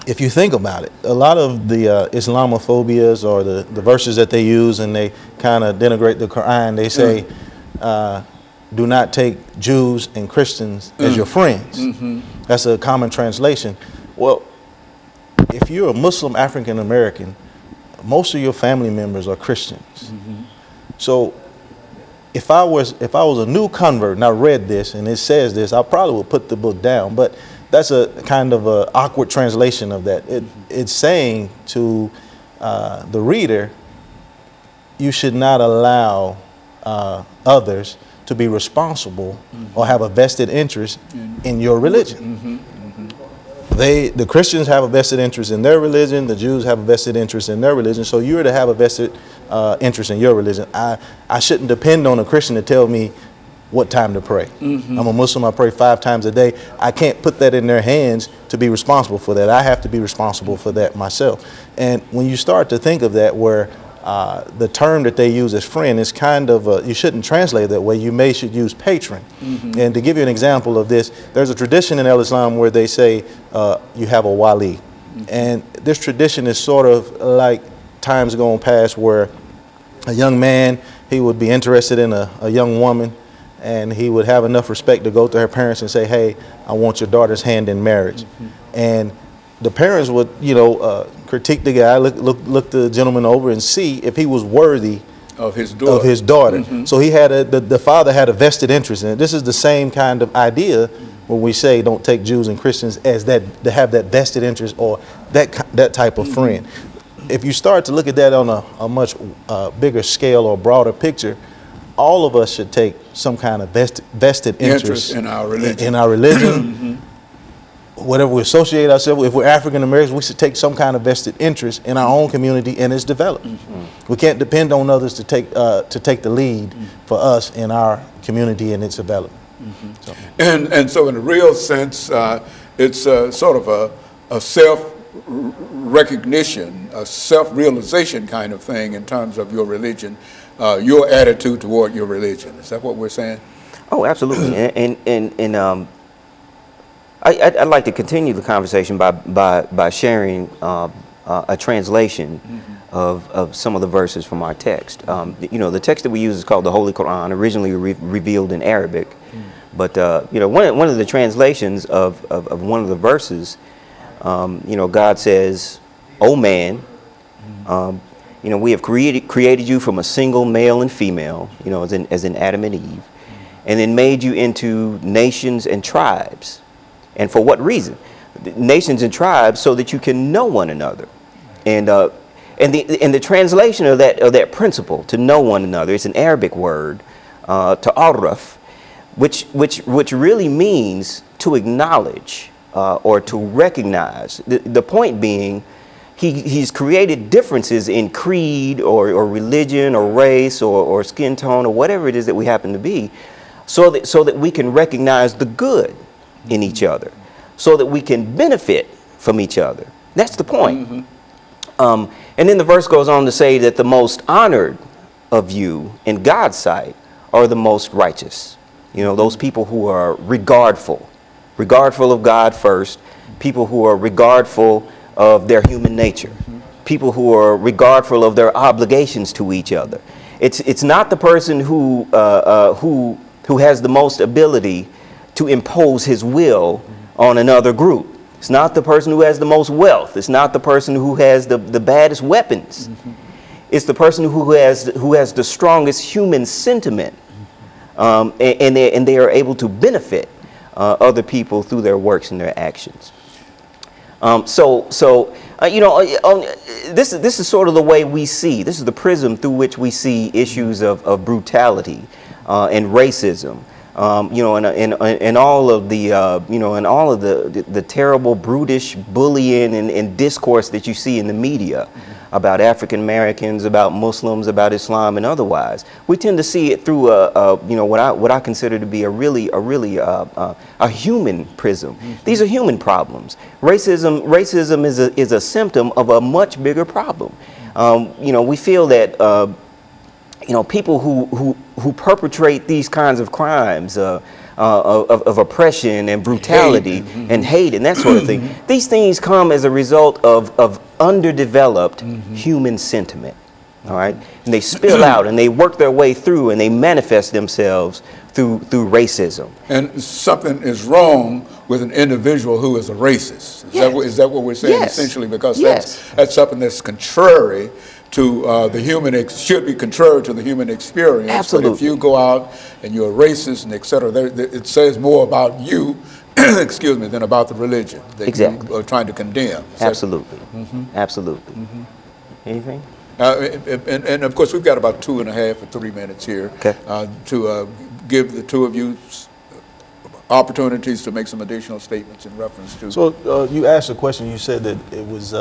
if you think about it, a lot of the Islamophobias or the verses that they use and they kind of denigrate the Quran, they say, do not take Jews and Christians as your friends. That's a common translation. Well, if you're a Muslim African American, most of your family members are Christians. So if I was a new convert and I read this and it says this, I probably would put the book down. But that's a kind of a awkward translation of that. It's saying to the reader, you should not allow others to be responsible or have a vested interest in your religion. The Christians have a vested interest in their religion, the Jews have a vested interest in their religion, so you're to have a vested interest in your religion. I shouldn't depend on a Christian to tell me what time to pray. I'm a Muslim, I pray 5 times a day. I can't put that in their hands to be responsible for that. I have to be responsible for that myself. And when you start to think of that, where the term that they use as friend is kind of, you shouldn't translate it that way. You should use patron. And to give you an example of this, there's a tradition in Islam where they say you have a wali. And this tradition is sort of like times gone past where a young man, he would be interested in a young woman, and he would have enough respect to go to her parents and say, hey, I want your daughter's hand in marriage. And the parents would, you know, critique the guy, look the gentleman over and see if he was worthy of his daughter. So he had the father had a vested interest in it. This is the same kind of idea when we say don't take Jews and Christians as that, to have that vested interest or that type of friend. If you start to look at that on a much bigger scale or broader picture, all of us should take some kind of vested interest in our religion. Whatever we associate ourselves with, if we're African Americans, we should take some kind of vested interest in our own community and its development. We can't depend on others to take the lead for us in our community and its development. So. And so in a real sense, it's sort of a self-recognition, a self-realization kind of thing in terms of your religion, your attitude toward your religion. Is that what we're saying? Oh, absolutely. I'd like to continue the conversation by sharing a translation of some of the verses from our text. You know, the text that we use is called the Holy Quran, originally revealed in Arabic. But you know, one of the translations of one of the verses, you know, God says, "O man, you know, we have created you from a single male and female, you know, as in Adam and Eve, and then made you into nations and tribes." And for what reason? Nations and tribes, so that you can know one another. And the translation of that principle, to know one another, it's an Arabic word, ta'arraf, which really means to acknowledge or to recognize. The point being, he's created differences in creed or religion or race or skin tone or whatever it is that we happen to be, so that we can recognize the good in each other, so that we can benefit from each other. That's the point. And then the verse goes on to say that the most honored of you in God's sight are the most righteous. You know, those people who are regardful of God first, people who are regardful of their human nature, people who are regardful of their obligations to each other. It's not the person who has the most ability to impose his will on another group. It's not the person who has the most wealth. It's not the person who has the baddest weapons. It's the person who has the strongest human sentiment, and they are able to benefit other people through their works and their actions. You know, this is sort of the way we see. This is the prism through which we see issues of brutality and racism. You know, and all of the you know, and all of the terrible, brutish bullying and discourse that you see in the media about African Americans, about Muslims, about Islam, and otherwise. We tend to see it through you know, what I consider to be a really human prism. These are human problems. Racism is a symptom of a much bigger problem. You know, we feel that you know, people who perpetrate these kinds of crimes, of oppression and brutality hate. and hate and that sort of thing. These things come as a result of underdeveloped human sentiment. All right, and they spill out and they work their way through and they manifest themselves through racism. And something is wrong with an individual who is a racist. Is that what we're saying essentially? Because that's something that's contrary to the human, should be contrary to the human experience. Absolutely. But if you go out and you're a racist and et cetera, it says more about you, excuse me, than about the religion that you are trying to condemn. Absolutely. Absolutely. Anything? And of course, we've got about 2.5 or 3 minutes here to give the two of you opportunities to make some additional statements in reference to. So you asked a question. You said that it was